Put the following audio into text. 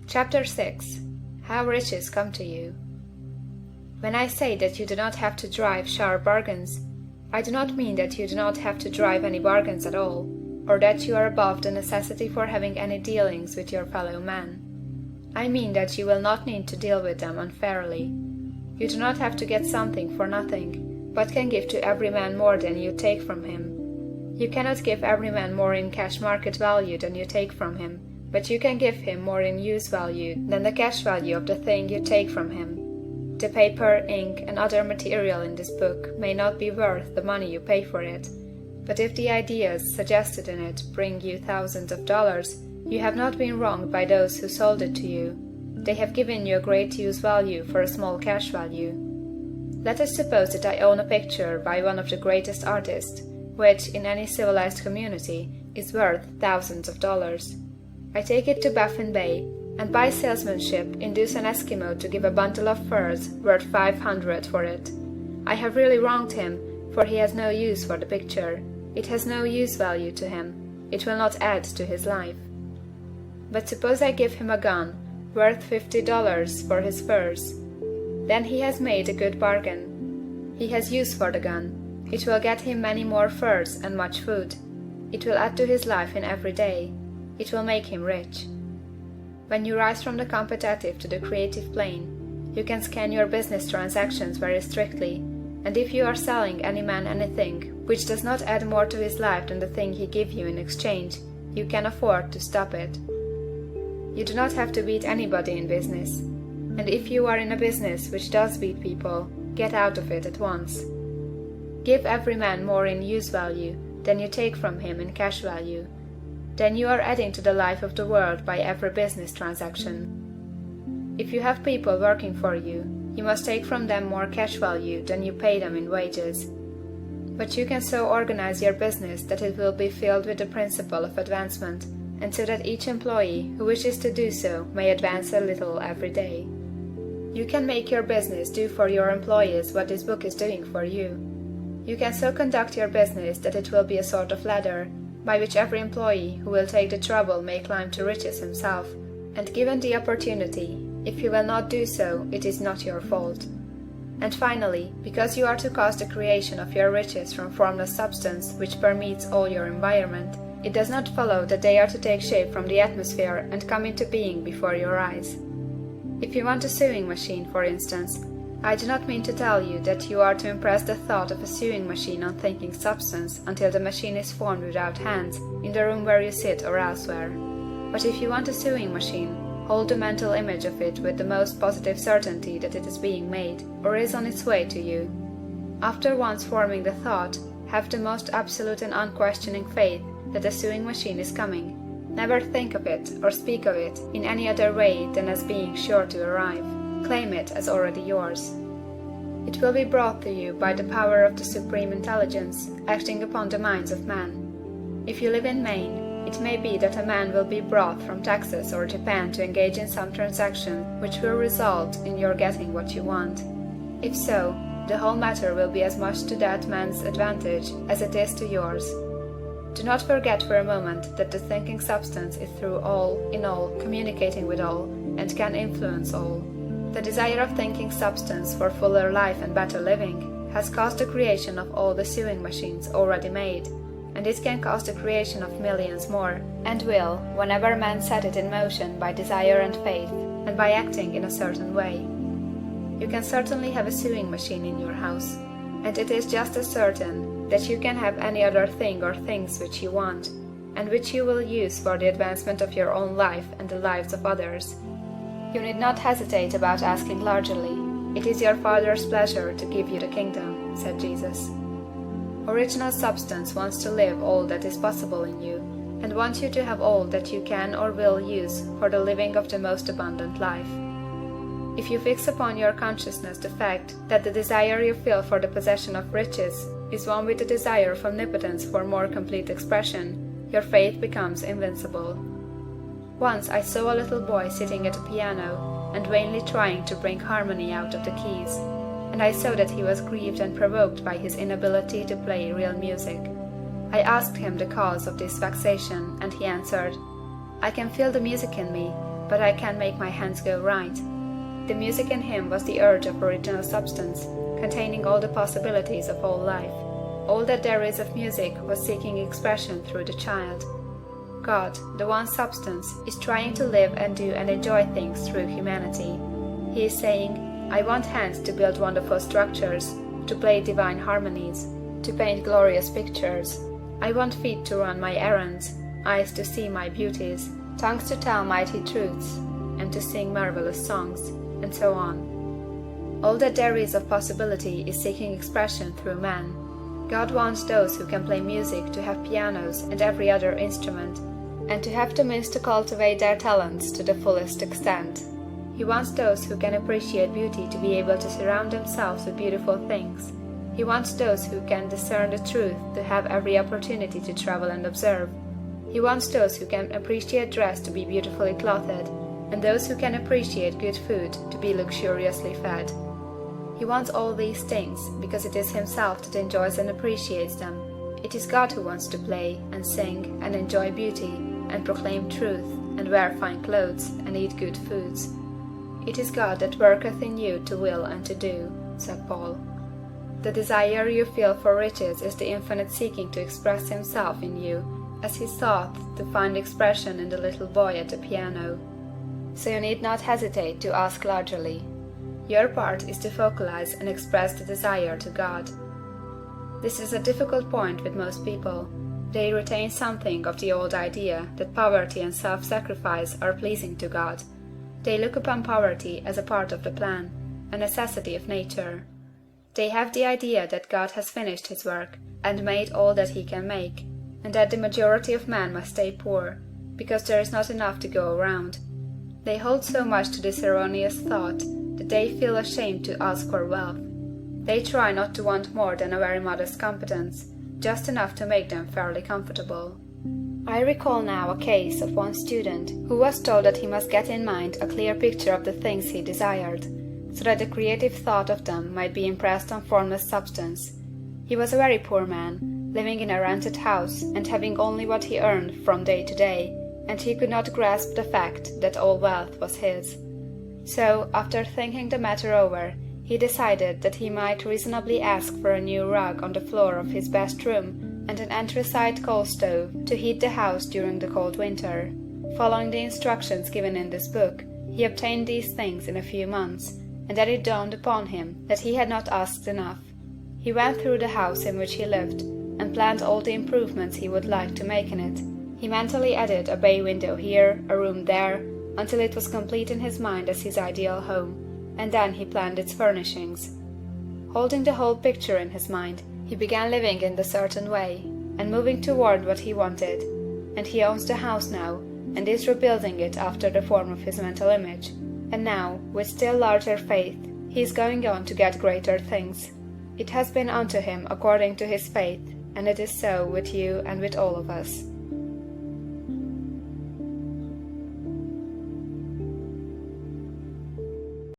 Chapter 6. How Riches Come to You. When I say that you do not have to drive sharp bargains, I do not mean that you do not have to drive any bargains at all, or that you are above the necessity for having any dealings with your fellow man. I mean that you will not need to deal with them unfairly. You do not have to get something for nothing, but can give to every man more than you take from him. You cannot give every man more in cash market value than you take from him, but you can give him more in use value than the cash value of the thing you take from him. The paper, ink, and other material in this book may not be worth the money you pay for it, but if the ideas suggested in it bring you thousands of dollars, you have not been wronged by those who sold it to you. They have given you a great use value for a small cash value. Let us suppose that I own a picture by one of the greatest artists, which, in any civilized community, is worth thousands of dollars. I take it to Baffin Bay, and by salesmanship induce an Eskimo to give a bundle of furs worth 500 for it. I have really wronged him, for he has no use for the picture. It has no use value to him. It will not add to his life. But suppose I give him a gun, worth $50 for his furs. Then he has made a good bargain. He has use for the gun. It will get him many more furs and much food. It will add to his life in every day. It will make him rich. When you rise from the competitive to the creative plane, you can scan your business transactions very strictly, and if you are selling any man anything which does not add more to his life than the thing he gives you in exchange, you can afford to stop it. You do not have to beat anybody in business, and if you are in a business which does beat people, get out of it at once. Give every man more in use value than you take from him in cash value. Then you are adding to the life of the world by every business transaction. If you have people working for you, you must take from them more cash value than you pay them in wages. But you can so organize your business that it will be filled with the principle of advancement, and so that each employee who wishes to do so may advance a little every day. You can make your business do for your employees what this book is doing for you. You can so conduct your business that it will be a sort of ladder, by which every employee who will take the trouble may climb to riches himself, and given the opportunity, if he will not do so, it is not your fault. And finally, because you are to cause the creation of your riches from formless substance which permeates all your environment, it does not follow that they are to take shape from the atmosphere and come into being before your eyes. If you want a sewing machine, for instance, I do not mean to tell you that you are to impress the thought of a sewing machine on thinking substance until the machine is formed without hands in the room where you sit or elsewhere. But if you want a sewing machine, hold the mental image of it with the most positive certainty that it is being made, or is on its way to you. After once forming the thought, have the most absolute and unquestioning faith that the sewing machine is coming. Never think of it or speak of it in any other way than as being sure to arrive. Claim it as already yours. It will be brought to you by the power of the Supreme Intelligence acting upon the minds of men. If you live in Maine, it may be that a man will be brought from Texas or Japan to engage in some transaction which will result in your getting what you want. If so, the whole matter will be as much to that man's advantage as it is to yours. Do not forget for a moment that the thinking substance is through all, in all, communicating with all, and can influence all. The desire of thinking substance for fuller life and better living has caused the creation of all the sewing machines already made, and it can cause the creation of millions more, and will, whenever men set it in motion by desire and faith, and by acting in a certain way. You can certainly have a sewing machine in your house, and it is just as certain that you can have any other thing or things which you want, and which you will use for the advancement of your own life and the lives of others. You need not hesitate about asking largely. It is your Father's pleasure to give you the kingdom, said Jesus. Original substance wants to live all that is possible in you, and wants you to have all that you can or will use for the living of the most abundant life. If you fix upon your consciousness the fact that the desire you feel for the possession of riches is one with the desire of omnipotence for more complete expression, your faith becomes invincible. Once I saw a little boy sitting at a piano and vainly trying to bring harmony out of the keys, and I saw that he was grieved and provoked by his inability to play real music. I asked him the cause of this vexation, and he answered, "I can feel the music in me, but I can make my hands go right. The music in him was the urge of original substance, containing all the possibilities of all life. All that there is of music was seeking expression through the child. God, the one substance, is trying to live and do and enjoy things through humanity. He is saying, I want hands to build wonderful structures, to play divine harmonies, to paint glorious pictures. I want feet to run my errands, eyes to see my beauties, tongues to tell mighty truths, and to sing marvelous songs, and so on. All that there is of possibility is seeking expression through man. God wants those who can play music to have pianos and every other instrument, and to have the means to cultivate their talents to the fullest extent. He wants those who can appreciate beauty to be able to surround themselves with beautiful things. He wants those who can discern the truth to have every opportunity to travel and observe. He wants those who can appreciate dress to be beautifully clothed, and those who can appreciate good food to be luxuriously fed. He wants all these things because it is himself that enjoys and appreciates them. It is God who wants to play and sing and enjoy beauty and proclaim truth and wear fine clothes and eat good foods. It is God that worketh in you to will and to do, said Paul. The desire you feel for riches is the infinite seeking to express himself in you, as he sought to find expression in the little boy at the piano. So you need not hesitate to ask largely. Your part is to focalize and express the desire to God. This is a difficult point with most people. They retain something of the old idea that poverty and self-sacrifice are pleasing to God. They look upon poverty as a part of the plan, a necessity of nature. They have the idea that God has finished his work and made all that he can make, and that the majority of men must stay poor, because there is not enough to go around. They hold so much to this erroneous thought that they feel ashamed to ask for wealth. They try not to want more than a very modest competence, just enough to make them fairly comfortable. I recall now a case of one student who was told that he must get in mind a clear picture of the things he desired, so that the creative thought of them might be impressed on formless substance. He was a very poor man, living in a rented house and having only what he earned from day to day, and he could not grasp the fact that all wealth was his. So, after thinking the matter over, he decided that he might reasonably ask for a new rug on the floor of his best room and an anthracite coal stove to heat the house during the cold winter. Following the instructions given in this book, he obtained these things in a few months, and then it dawned upon him that he had not asked enough. He went through the house in which he lived, and planned all the improvements he would like to make in it. He mentally added a bay window here, a room there, until it was complete in his mind as his ideal home, and then he planned its furnishings. Holding the whole picture in his mind, he began living in the certain way, and moving toward what he wanted, and he owns the house now, and is rebuilding it after the form of his mental image, and now, with still larger faith, he is going on to get greater things. It has been unto him according to his faith, and it is so with you and with all of us.